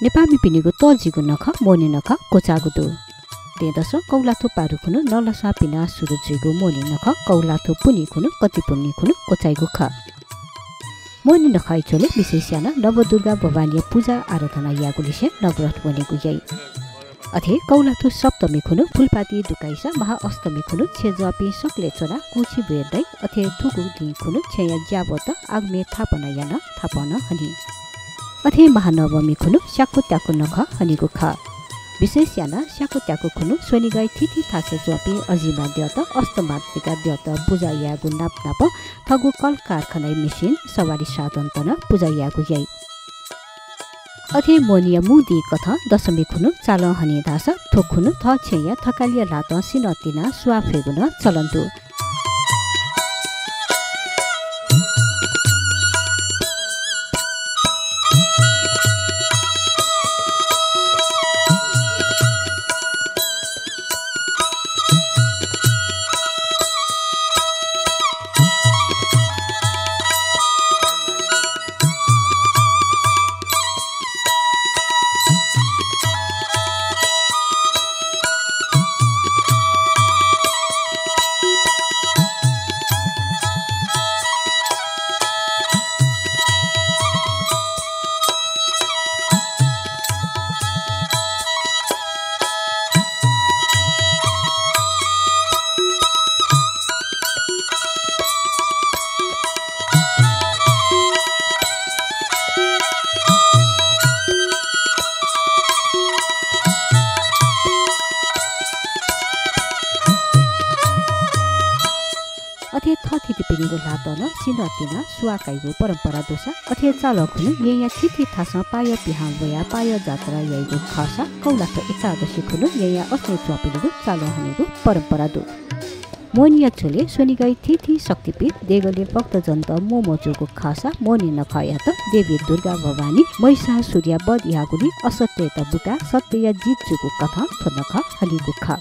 नेपामी पिनिगु तजिगु नख मोनि नख कोचागु दु तेदस कौलाथो पारुखुनु नलसा पिना सुरुजिगु मोनि नख कौलाथो पुनि खुनु कति पुनि खुनु कोचाइगु ख मोनि नखाइ चोले विशेषयाना नवदुर्गा भवानी पूजा आराधना यागुलिसे नवरथ बनेगु यइ अथे कौलाथो सप्तमी खुनु फुलपाती दुकाइसा महाअष्टमी खुनु छेजवापी सकले चोरा कुची बेर्दै अथे थुगु दि खुनु छेया ज्याबत आग्मे थापना याना थापना हनि अथे महानवमी खुनु स्याकु त्याकु नख हनिगु ख विशेष याना स्याकु त्याकु खुनु सोनिगाई थिथि थासे ज्वापी अजिमा द्यत अष्टमात्रिका द्यत पूजा यागु नाप नाप थगु कल कारखाना मेसिन सवारी साधन तन पूजा यागु यइ अथे मोनिया मुदी कथा दशमी खुनु चाल हनि दास थोखुनु थ छेया थकालिया लात सिनतिना सुवा फेगुन चलन्तु अथे थथिति पिनिगु लातन सिनतिना सुवाकाइगु परम्परा दोसा अथे चालखुनु यया थिथि थासा पाय पिहा वया पाय जात्रा यइगु खासा कौलाथो एकादशी खुनु यया अस्ने चपिनिगु चाल हनेगु परम्परा दु मोनिया छोले सोनिगाई थिथि शक्तिपीठ देगले भक्तजन्त मोमोजुगु खासा मोनि नखयात देवी दुर्गा भवानी महिषासुर्य बध यागुली असत्य त बुका सत्य जितजुगु कथा थनख हनिगु ख